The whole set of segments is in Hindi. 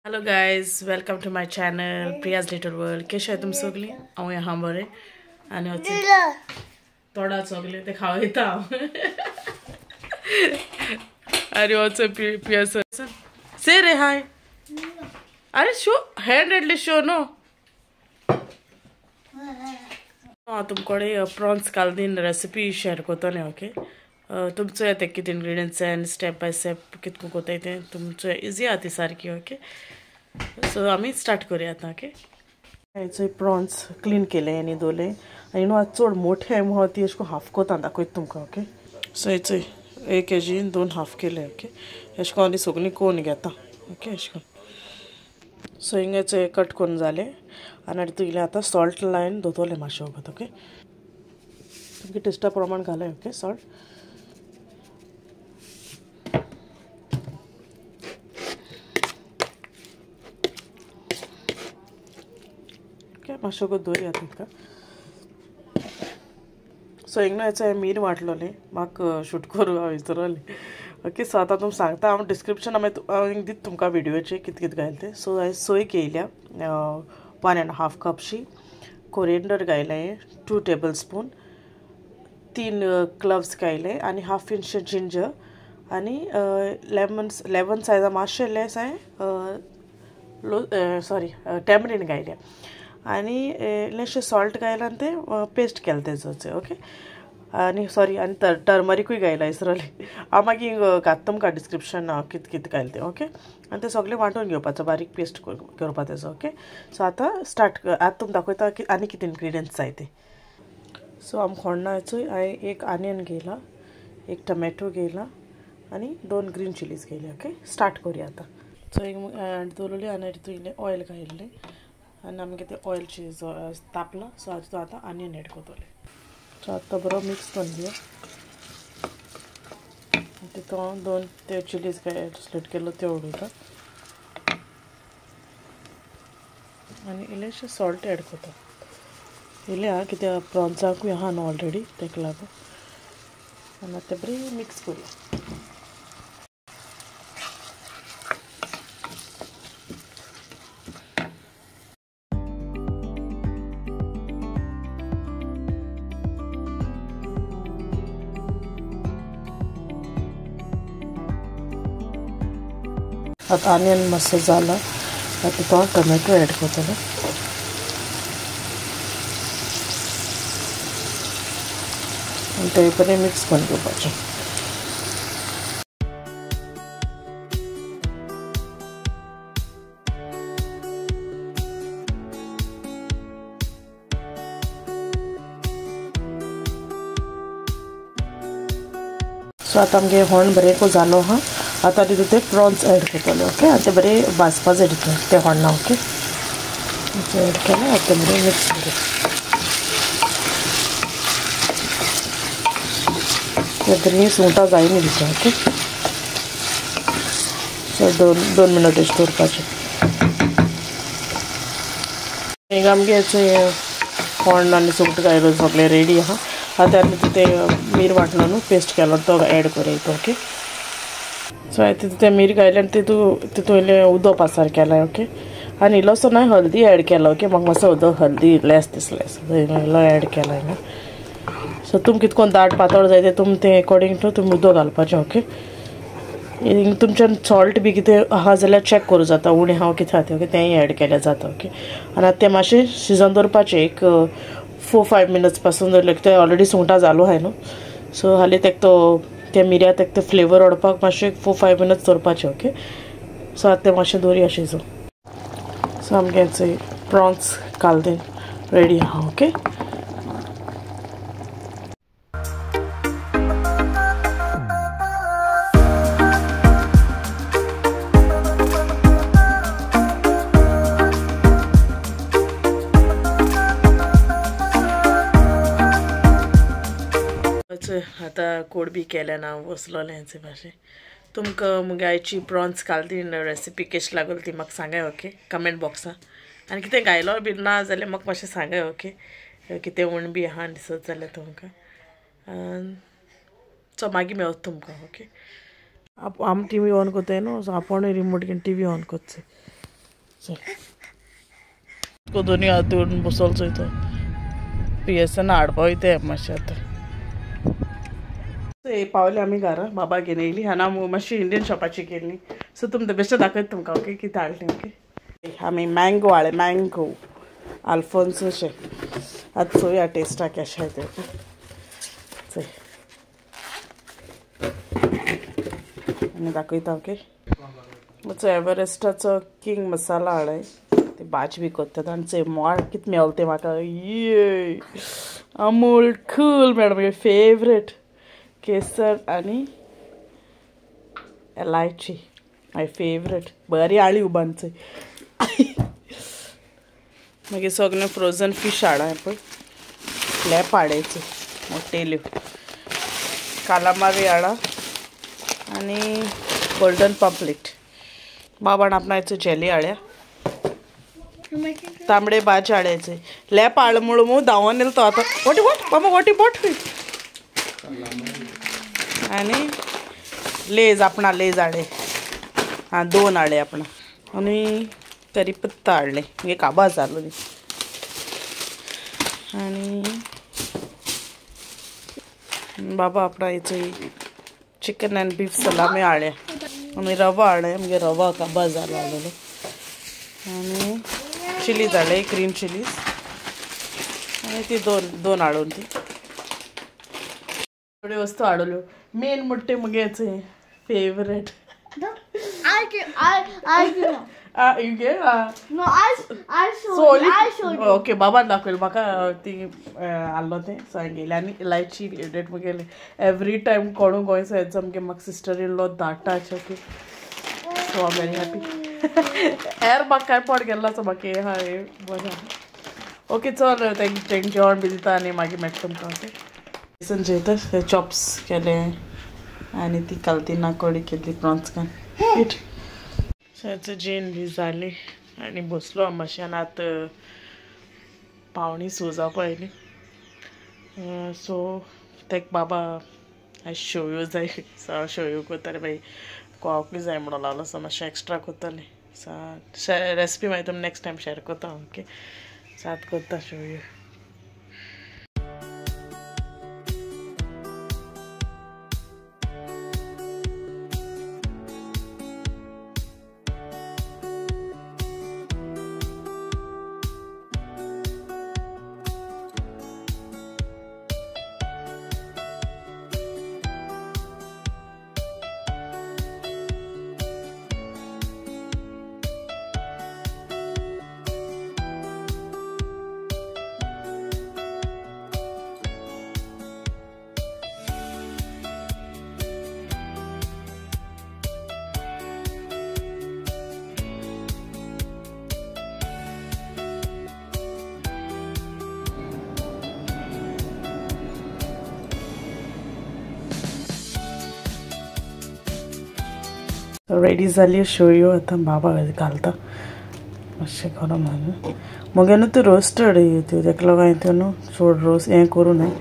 Hello guys, welcome to my channel Priya's little world. कशे आहे तुम्ही सगळी? हांव ह्या बरें आनी तोडा सगळे ते खाव येता अरे वचो पियास से रे हाय अरे शो हँड एटली शो नो तुमकडे प्रॉन्स कालदीन रेसिपी शेअर करतले. ओके तुमचो येते किती इंग्रेडियंट्स आनी स्टेप बाय स्टेप कितको कोताय ते तुमचो इजी आहा ती सारकी. ओके सो आम्ही स्टार्ट करूया आता. ओके हेचे प्रॉन्स क्लीन केले आनी दवरले आनी न्हू आज चड मोठे आहा ती अशें हाफ कोता दाखयता तुमकां. ओके सो हेचे 1 kg 2 हाफ केले. ओके अशें करून ती सगळीं कोण घेता. ओके अशें करून सो हिंगाचे कट करून जाले आनी तुगेले आतां सॉल्ट लायन दवरले मातशें वगत. ओके तुमगे टेस्टा प्रमाण घाले. ओके सॉल्ट मातशें गो दवरया तुमकां. सो हिंगा हेचो मीर वाटलोलें म्हाका शूट करूं हांव विसरलोलें. ओके सो आतां तुमकां सांगता हांव डिस्क्रिप्शन हांव दिता तुमकां विडियोचेर कितें कितें घायलें तें. सो हांवें सोय केल्या 1.5 कपशी, कोरिएंडर घायलें 2 tablespoon, 3 क्लव्स घायले आनी हाफ इंच जिंजर आनी लेमन सायजा मातशें लेस हांवें सॉरी टॅमरीन घायल्या आनी इल्लेशें सॉल्ट घायलें आनी तें पेस्ट केलें तेजोचें. ओके आनी सॉरी आनी टर्मरीकूय घायला विसरलें हांव मागीर घालता तुमकां डिस्क्रिप्शन कितें कितें घायलें तें. ओके आनी तें सगळें वांटून घेवपाचो बारीक पेस्ट करपा तेजो. ओके सो आतां स्टार्ट आतां तुमकां दाखयता की आनी कितें इंग्रेडियंट्स जाय ते. सो आमकां खोण्णाचो हांवें 1 आनियन घेयला, 1 टमॅटो घेयला आनी 2 ग्रीन चिलीज घेयले. ओके स्टार्ट करूया आतां. सो एक दवरलें आनी तितून ऑयल घायलें आनी आमगे तें ऑयल तापलां. सो हातूंत आतां आनियन एड करतलें. सो आतां बरो मिक्स करून दिया. तितून 2 ते चिलीज स्लीट केल्लो त्यो उडयता आनी इल्लेशें सॉल्ट एड करता. इल्लें आहा कित्याक प्रॉन्साकूय आहा न्हू ऑलरेडी तेका लागून. आनी आतां बरें मिक्स करूया. आतां आनियन मातसो जाला आतां तो टोमॅटो एड करतलो. आनी ते बरें मिक्स करून घेवपाचें. सो आतां आमगे होण बरें को जालो आहा. आतां तितून ते प्रॉन्स एड करतले. ओके आनी ते बरें भाजपा जाय तितून ते होण्णा. ओके एड केलें आतां बरें मिक्स करूं. ते बरीं सुंगटां जायनी तितून. ओके सो 2 मिनट अशें दवरपाचें. हिंगा आमगे हेचें होण आनी सुंगटां घायलो सगळें रेडी आहा. आतां आमी तें मीर वांटलो न्हू पेस्ट केलो तो एड करूया. ओके सो हांवें तितून तें मीर घायलें आनी तितून इल्लें उदक पासार केलें. ओके आनी इल्लोसो न्हय हल्दी एड केलो. ओके म्हाका मातसो उदक हल्दी लेस दिसलें सो इल्लो एड केलो हिंगा. सो तुमकां कितकोन दाट पातळ जाय तें तुमी तें अकॉर्डिंग टू तुमी उदक घालपाचें. ओके तुमच्यान सॉल्ट बी कितें आहा जाल्यार चॅक करूं जाता उणें हांव कितें आहा तें. ओके तेंय एड केलें जाता. ओके आनी आतां तें मातशें शिजोवन दवरपाचें एक 4-5 मिनट्स पासून दवरलें कित्याक ऑलरेडी सुंगटां जालो आहाय न्हू. सो हालीं तेका तो त्या मिऱ्या तेका ते फ्लेवर ओडपाक मातशें 4-5 मिनट्स दवरपाचें. ओके सो आतां तें मातशें दवरया शिजोवन. सो आमगे प्रॉन्स कालदीन रेडी आहा. ओके आतां कोडबी केलें ना वसलोलें हेंचे भाशेन. तुमकां मुगे आयची प्रॉन्स कालदीन रेसिपी कशी लागली ती म्हाका सांगाय. ओके कमेंट बॉक्सान आनी कितें घायलो बी ना जाल्यार म्हाका मातशें सांगाय. ओके कितें उण बी आहा दिसत जाल्यार तुमकां सो मागीर मेवता तुमकां. ओके आम टी व्ही ऑन कोत्ताय न्हू सो आपण रिमोट घेवन टी व्ही ऑन कोत्ताय. को दोन्ही हातून बसोलचो इथं PSN हाडपा वयता मातशें आतां पावले आमी घरा बाबा घेवन येयली आनी हांव मातशी इंडियन शॉपाची केल्ली सो तुमकां बेश्टें दाखयता तुमकां ओके कितें हाडलें ओके आमी मँगो हाडले मँगो आल्फोन्सोचे आतां चोया टेस्टा कशें आहाय तें चोय आनी दाखयता ओके चो एव्हरेस्टाचो किंग मसाला हाडय ते भाजी बी कोत्तात आनी चोय मोड कितें मेवलें तें म्हाका ये अमूल कूल मॅडम म्हगे फेवरेट केसर आनी एलायची माय फेवरेट बरी आळी उबान चोय मागीर सगळें फ्रोझन फीश हाडा पळय फ्लॅप हाडायचे मोटेल्यो कालामारी हाडा आनी गोल्डन पॉम्पलेट बाबाण आपणायचो जेली हाड्या तांबडे भाजी हाडायचे लॅप हाड म्हणून धांवन येलो तो आतां वोटी वोट बाबा वोटी बोट आनी लेज आपणा लेज हाडे हां 2 हाडे आपणा आनी करीपत्ता हाडले म्हणजे काबार जालो न्ही आनी बाबा आपणा हेचो चिकन एंड बीफ सलामी हाडे आनी रवा हाडे म्हणजे रवा काबार जालो हाडलेलो आनी चिलीज हाडले ग्रीन चिलीज आनी ती दोन हाडून ती थोडी वस्तू हाडल्यो मेन म्हणटे मुगे हेचो फेवरेट ओके बाबान दाखयलें म्हाका ती हाडलो तें सांगेलें आनी इलायची डेट मुगेलें एवरी टायम कोणू गोंयचो येता मुगे म्हाका सिस्टर इन लॉ धाडटा अशें ओके सो आय वेरी हॅपी एर म्हाका कांय पड गेल्लो सो म्हाका हे हाय बरें ओके चल तेंक जेवण बी दिता आनी मागीर मेळटा तुमकां ओके बेसन जेयता चॉप्स केले आनी ती कालतिना कडी केल्ली प्रॉन्स घान पीठ शेचं जेन बी जाली आनी बसलो हांव मातशें आनी आतां पावणी स जावपा आयली सो तेक बाबा आयज शेवयो जाय सो हांव शेवयो करतालें मागीर कोवाकूय जाय म्हणून लागलो सो मातशें एक्स्ट्रा करतालें सो रेसिपी मागीर तुमी नेक्स्ट टायम शेअर करता ओके सो आतां करता शेवयो रेडी जाली शेवयो आतां बाबा घालता मातशें गरम घालून मुगे न्हू त्यो रोस्टेड त्यो तेका लागून हांवें त्यो न्हू चड रोस्ट हें करूं न्हय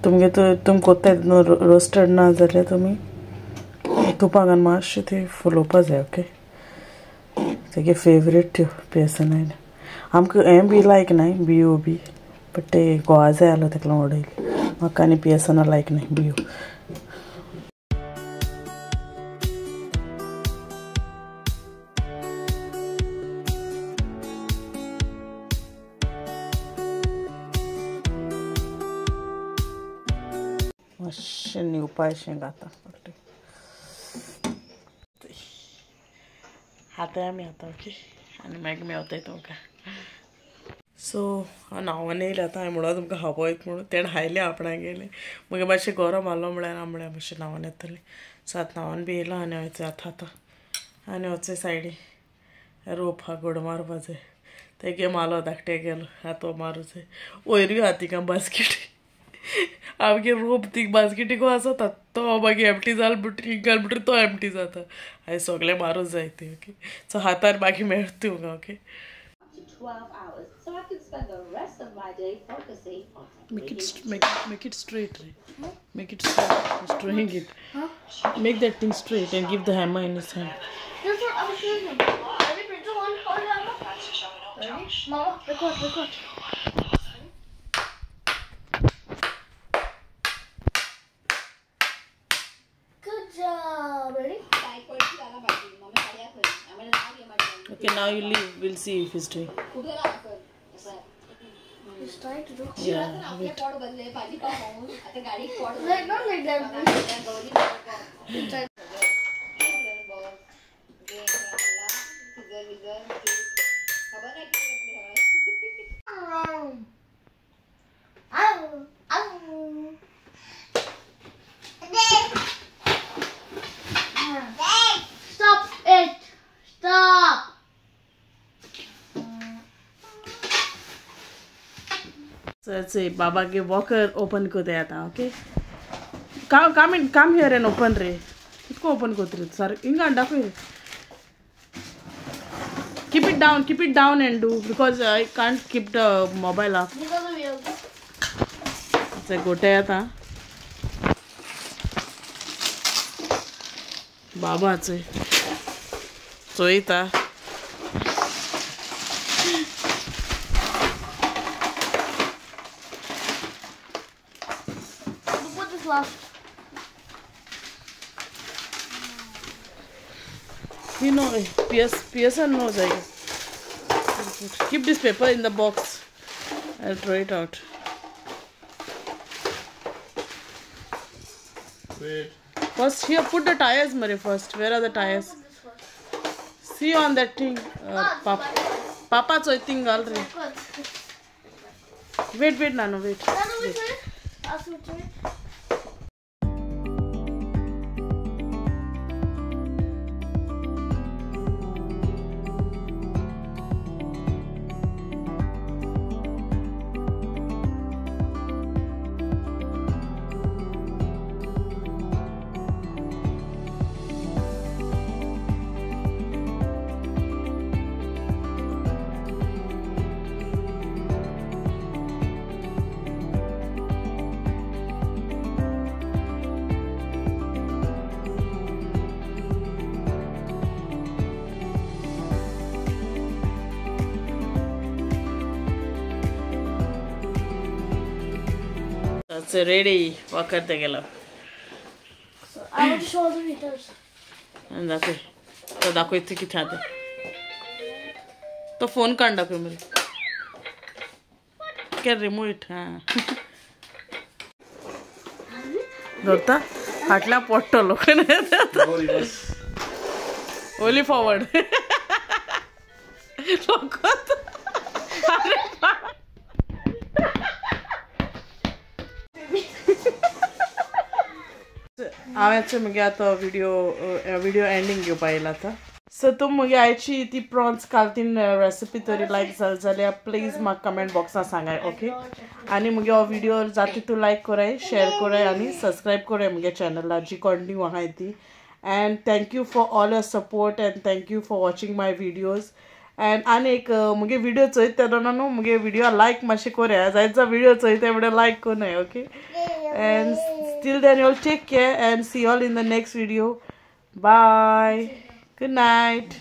तुमगे तुमी कोत्ताय न्हू रोस्टेड ना जाल्यार तुमी तुपा घालून मातशें ती फुलोवपा जाय ओके तेगे फेवरेट त्यो PSN आयले आमकां हें बी लायक नाय बियो बी बट ते गोवा जाय आसलो तेका लागून उडयली म्हाका आनी PSN लायक नाय बियो मातशें न्हिवपा अशें घाता हाताय आमी आतां ओके आनी मागीर मेवताय तुमकां सो हांव न्हांवून येयलें आतां हांवें म्हणून तुमकां खावपा वयता म्हणून तेणें हायलें आपणा गेलें मुगे मातशें गरम आहलो म्हळ्यार हांव म्हळ्यार मातशें न्हांवून येतलें सो आतां न्हांवून बी येयलो आनी वयचें आतां आनी वचय सायडी रोप हा घोड मारपा जाय तेगे मालो धाकटे गेलो आतां मारूं जाय वयरूय हा तिका बास्केट आमगे रोप ती बास्केटीक आसता तो मागीर एमटी जाल म्हणटरी घाल म्हणटरी तो एमटी जाता हांवें सगळें मारूं जाय ते ओके सो हातार मागीर मेळटा तुमकां okay 12 hours, so I can spend the rest of my day focusing on make it straight, right? Make it straight, straighten it. Huh? Make that thing straight and give the hammer in his hand. That's what I was doing. Mama, record. Good job. Ready? Okay, now you leave. We'll see if he's doing. He's trying to do. Yeah. Wait. Not like that. Stop it! Stop! So let's say Baba के walker open को दिया था, okay? Come here and open रे. इसको open को तेरे सारे इनका अंडा फिर. Keep it down and do because I can't keep the mobile up. Because of you. से गोटाया था. बाबा से सोई था. Put this last. You know, PSN knows I guess. Keep this paper in the box. I'll throw it out. Wait. First, here, put the tires, Mary, first. Where are the tires? Put this first. See on that thing. Papa, so I think already. Wait, Nano, wait. Nano, wait. Ask me to it. That's ready. Walk करते गेलो. So I will show the meters. And दाखव. तो दाखव इथे किती आते. तो फोन काढ दाखव मेरे. Can remove it. हाँ. दोता हाटला पोट्टो लोकने. Go reverse. Only forward. लोकत. हांवें मुगे आतां व्हिडिओ एंडिंग घेवपा येयला आतां सो तुम मुगे आयची ती प्रॉन्स कालतीन रेसिपी तरी लायक जाली जाल्यार प्लीज म्हाका कमेंट बॉक्सान सांगाय ओके आनी मुगे हो व्हिडिओ जाता तितू लायक कोराय शेअर कोराय आनी सबस्क्रायब कोराय मुगे चॅनला जी कंटिन्यू आहाय ती and thank you for all your support and thank you for watching my videos and आनी एक मुगे व्हिडिओ चोयता तेन्ना न्हू मुगे व्हिडिओ लायक मातशें कोरया जायतो व्हिडिओ चोयता म्हणल्यार लायक कोनाय okay and till then you'll take care and see you all in the next video. Bye. Good night.